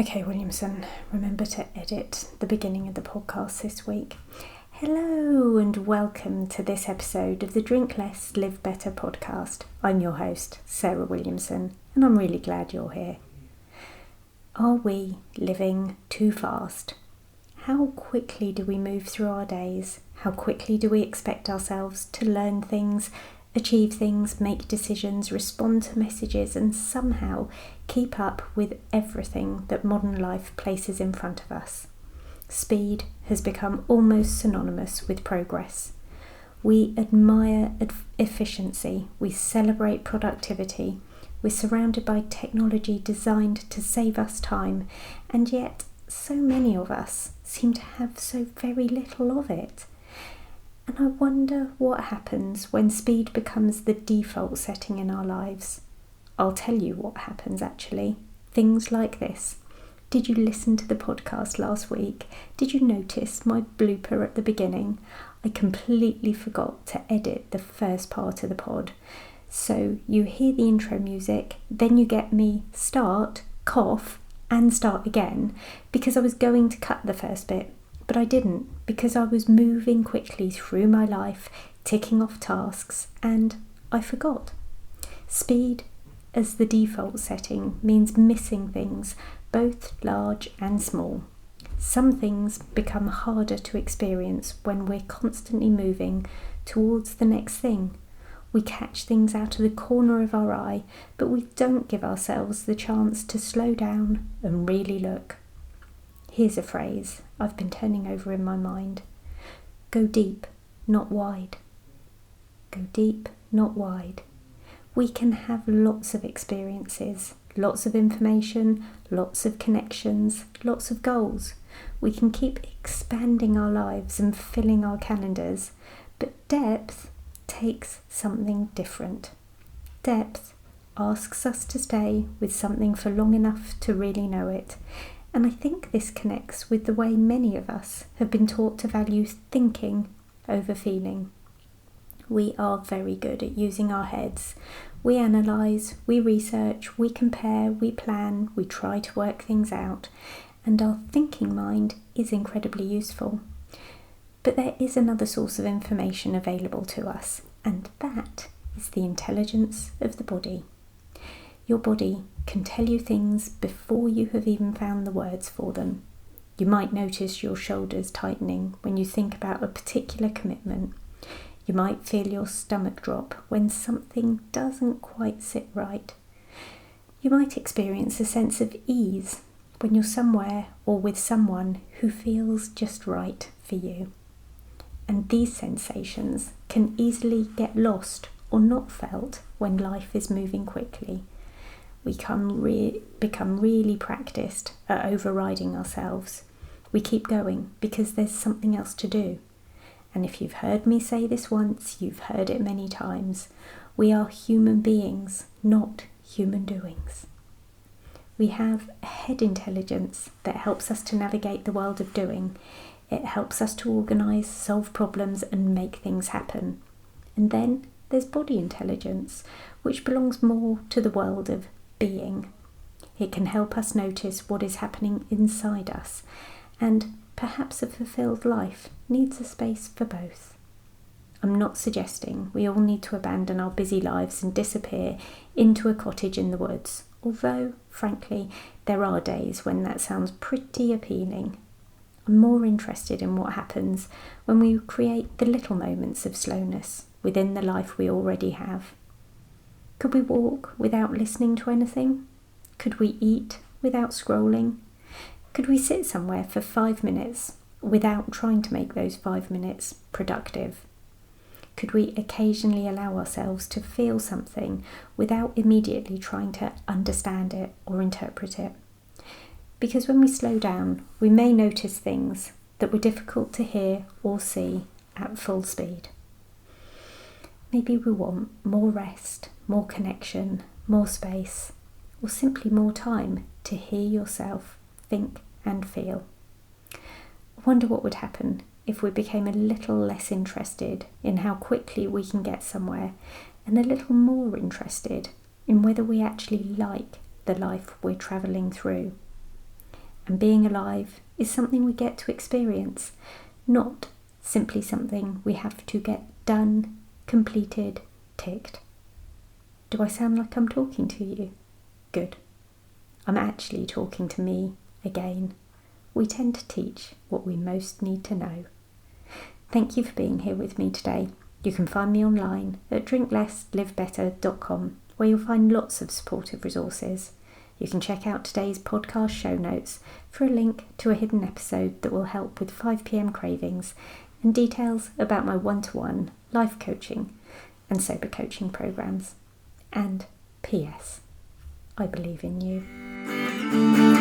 Okay, Williamson, remember to edit the beginning of the podcast this week. Hello and welcome to this episode of the Drink Less, Live Better podcast. I'm your host, Sarah Williamson, and I'm really glad you're here. Are we living too fast? How quickly do we move through our days? How quickly do we expect ourselves to learn things, achieve things, make decisions, respond to messages, and somehow keep up with everything that modern life places in front of us? Speed has become almost synonymous with progress. We admire efficiency, we celebrate productivity, we're surrounded by technology designed to save us time, and yet so many of us seem to have so very little of it. And I wonder what happens when speed becomes the default setting in our lives. I'll tell you what happens actually. Things like this. Did you listen to the podcast last week? Did you notice my blooper at the beginning? I completely forgot to edit the first part of the pod. So you hear the intro music, then you get me start, cough, and start again because I was going to cut the first bit. But I didn't, because I was moving quickly through my life, ticking off tasks, and I forgot. Speed as the default setting means missing things, both large and small. Some things become harder to experience when we're constantly moving towards the next thing. We catch things out of the corner of our eye, but we don't give ourselves the chance to slow down and really look. Here's a phrase I've been turning over in my mind. Go deep, not wide. Go deep, not wide. We can have lots of experiences, lots of information, lots of connections, lots of goals. We can keep expanding our lives and filling our calendars, but depth takes something different. Depth asks us to stay with something for long enough to really know it. And I think this connects with the way many of us have been taught to value thinking over feeling. We are very good at using our heads. We analyse, we research, we compare, we plan, we try to work things out, and our thinking mind is incredibly useful. But there is another source of information available to us, and that is the intelligence of the body. Your body can tell you things before you have even found the words for them. You might notice your shoulders tightening when you think about a particular commitment. You might feel your stomach drop when something doesn't quite sit right. You might experience a sense of ease when you're somewhere or with someone who feels just right for you. And these sensations can easily get lost or not felt when life is moving quickly. We become really practiced at overriding ourselves. We keep going because there's something else to do. And if you've heard me say this once, you've heard it many times. We are human beings, not human doings. We have a head intelligence that helps us to navigate the world of doing. It helps us to organise, solve problems and make things happen. And then there's body intelligence, which belongs more to the world of being. It can help us notice what is happening inside us, and perhaps a fulfilled life needs a space for both. I'm not suggesting we all need to abandon our busy lives and disappear into a cottage in the woods, although, frankly, there are days when that sounds pretty appealing. I'm more interested in what happens when we create the little moments of slowness within the life we already have. Could we walk without listening to anything? Could we eat without scrolling? Could we sit somewhere for 5 minutes without trying to make those 5 minutes productive? Could we occasionally allow ourselves to feel something without immediately trying to understand it or interpret it? Because when we slow down, we may notice things that were difficult to hear or see at full speed. Maybe we want more rest, more connection, more space, or simply more time to hear yourself think and feel. I wonder what would happen if we became a little less interested in how quickly we can get somewhere and a little more interested in whether we actually like the life we're travelling through. and being alive is something we get to experience, not simply something we have to get done, completed, ticked. Do I sound like I'm talking to you? Good. I'm actually talking to me again. We tend to teach what we most need to know. Thank you for being here with me today. You can find me online at drinklesslivebetter.com, where you'll find lots of supportive resources. You can check out today's podcast show notes for a link to a hidden episode that will help with 5 p.m. cravings and details about my one-to-one life coaching and sober coaching programs. And P.S. I believe in you.